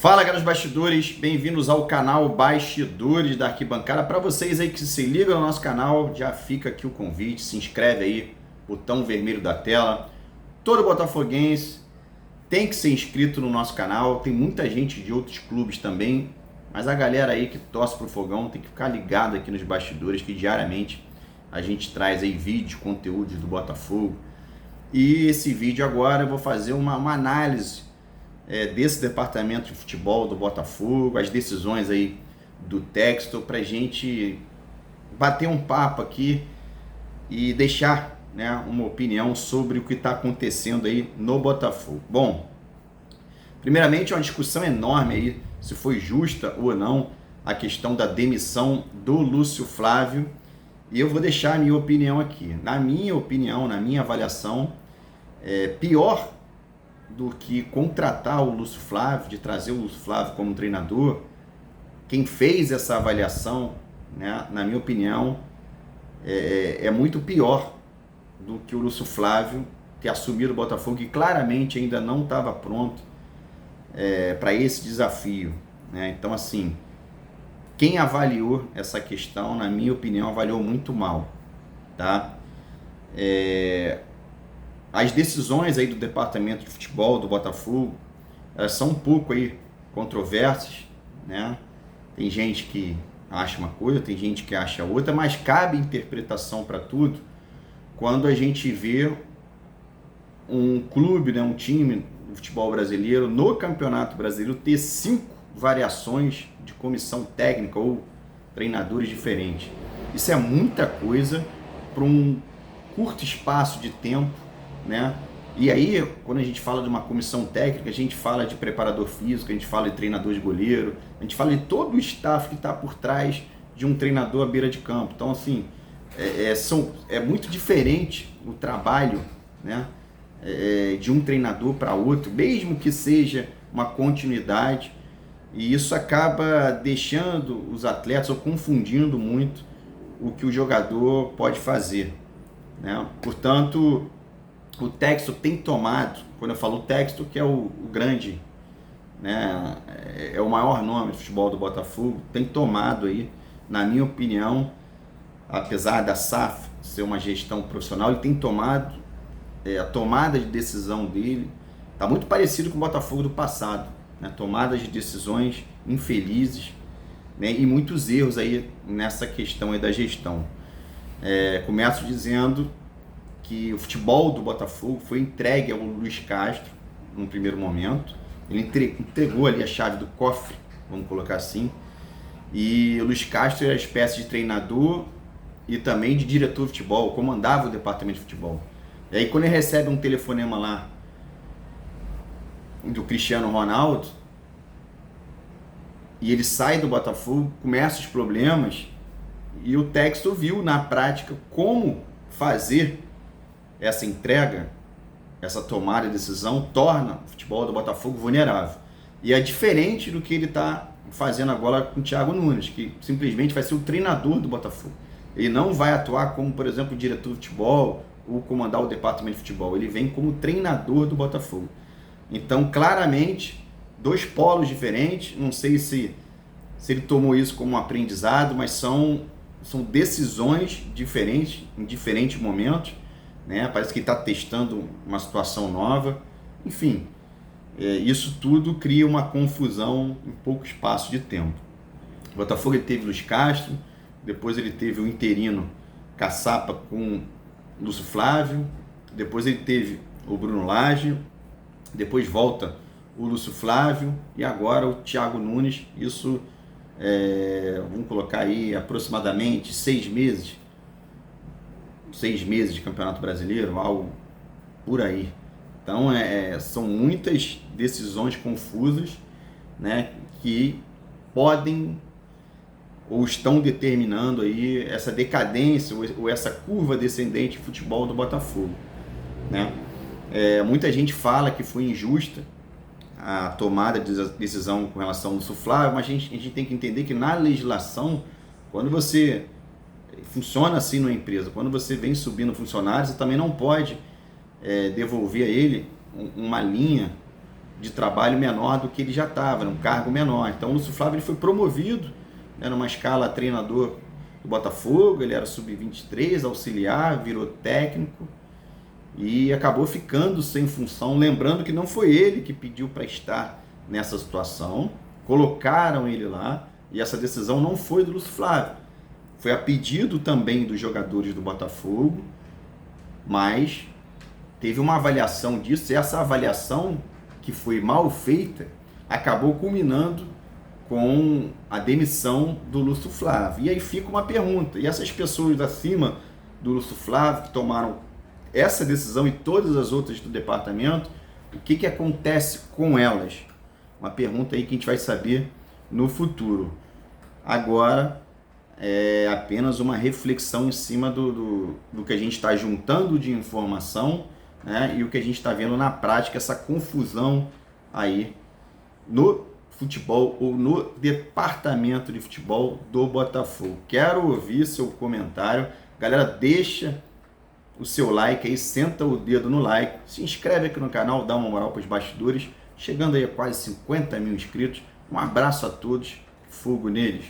Fala, galera dos bastidores, bem-vindos ao canal Bastidores da Arquibancada. Para vocês aí que se ligam no nosso canal, já fica aqui o convite, se inscreve aí, botão vermelho da tela. Todo botafoguense tem que ser inscrito no nosso canal, tem muita gente de outros clubes também, mas a galera aí que torce pro Fogão tem que ficar ligado aqui nos bastidores, que diariamente a gente traz aí vídeos, conteúdos do Botafogo. E esse vídeo agora eu vou fazer uma análise desse departamento de futebol do Botafogo, as decisões aí do Textor, pra gente bater um papo aqui e deixar, né, uma opinião sobre o que está acontecendo aí no Botafogo. Bom, primeiramente é uma discussão enorme aí se foi justa ou não a questão da demissão do Lúcio Flávio, e eu vou deixar a minha opinião aqui. Na minha opinião, na minha avaliação, pior do que contratar o Lúcio Flávio, de trazer o Lúcio Flávio como treinador, quem fez essa avaliação, né, na minha opinião, é muito pior do que o Lúcio Flávio ter assumido o Botafogo, que claramente ainda não estava pronto para esse desafio, né? Então, assim, quem avaliou essa questão, na minha opinião, avaliou muito mal, tá? As decisões aí do departamento de futebol do Botafogo, elas são um pouco aí controversas, né? Tem gente que acha uma coisa, tem gente que acha outra, mas cabe interpretação para tudo quando a gente vê um clube, né, um time do futebol brasileiro, no Campeonato Brasileiro, ter 5 variações de comissão técnica ou treinadores diferentes. Isso é muita coisa para um curto espaço de tempo, né? E aí, quando a gente fala de uma comissão técnica, a gente fala de preparador físico, a gente fala de treinador de goleiro, a gente fala de todo o staff que está por trás de um treinador à beira de campo. Então, assim, é muito diferente o trabalho, né, de um treinador para outro, mesmo que seja uma continuidade, e isso acaba deixando os atletas ou confundindo muito o que o jogador pode fazer, né? Portanto, o Textor tem tomado, quando eu falo Textor, que é o grande, né, é o maior nome de futebol do Botafogo, tem tomado aí, na minha opinião, apesar da SAF ser uma gestão profissional, ele tem tomado, a tomada de decisão dele está muito parecido com o Botafogo do passado, né? Tomadas de decisões infelizes, né, e muitos erros aí nessa questão aí da gestão. Começo dizendo que o futebol do Botafogo foi entregue ao Luiz Castro no primeiro momento. Ele entregou ali a chave do cofre, vamos colocar assim, e o Luiz Castro era uma espécie de treinador e também de diretor de futebol, comandava o departamento de futebol. E aí, quando ele recebe um telefonema lá do Cristiano Ronaldo e ele sai do Botafogo, começam os problemas, e o Textor viu na prática como fazer essa entrega, essa tomada de decisão, torna o futebol do Botafogo vulnerável. E é diferente do que ele está fazendo agora com o Thiago Nunes, que simplesmente vai ser o treinador do Botafogo. Ele não vai atuar como, por exemplo, diretor de futebol ou comandar o departamento de futebol. Ele vem como treinador do Botafogo. Então, claramente, 2 polos diferentes. Não sei se ele tomou isso como um aprendizado, mas são decisões diferentes em diferentes momentos, né? Parece que está testando uma situação nova. Enfim, isso tudo cria uma confusão em pouco espaço de tempo. O Botafogo ele teve Luiz Castro, depois ele teve o interino Caçapa com Lúcio Flávio, depois ele teve o Bruno Lage, depois volta o Lúcio Flávio e agora o Thiago Nunes. Isso, vamos colocar aí aproximadamente 6 meses de Campeonato Brasileiro, algo por aí. Então, são muitas decisões confusas, né, que podem ou estão determinando aí essa decadência ou essa curva descendente de futebol do Botafogo, né? Muita gente fala que foi injusta a tomada de decisão com relação ao Lúcio Flávio, mas a gente tem que entender que na legislação, quando você funciona assim numa empresa, quando você vem subindo funcionários, você também não pode devolver a ele uma linha de trabalho menor do que ele já estava, num cargo menor. Então o Lúcio Flávio ele foi promovido, né, numa escala treinador do Botafogo, ele era sub-23, auxiliar, virou técnico e acabou ficando sem função, lembrando que não foi ele que pediu para estar nessa situação, colocaram ele lá e essa decisão não foi do Lúcio Flávio, foi a pedido também dos jogadores do Botafogo, mas teve uma avaliação disso e essa avaliação que foi mal feita acabou culminando com a demissão do Lúcio Flávio. E aí fica uma pergunta, e essas pessoas acima do Lúcio Flávio que tomaram essa decisão e todas as outras do departamento, o que acontece com elas? Uma pergunta aí que a gente vai saber no futuro. Agora é apenas uma reflexão em cima do que a gente está juntando de informação, né, e o que a gente está vendo na prática, essa confusão aí no futebol ou no departamento de futebol do Botafogo. Quero ouvir seu comentário. Galera, deixa o seu like aí, senta o dedo no like, se inscreve aqui no canal, dá uma moral para os bastidores, chegando aí a quase 50 mil inscritos. Um abraço a todos, fogo neles!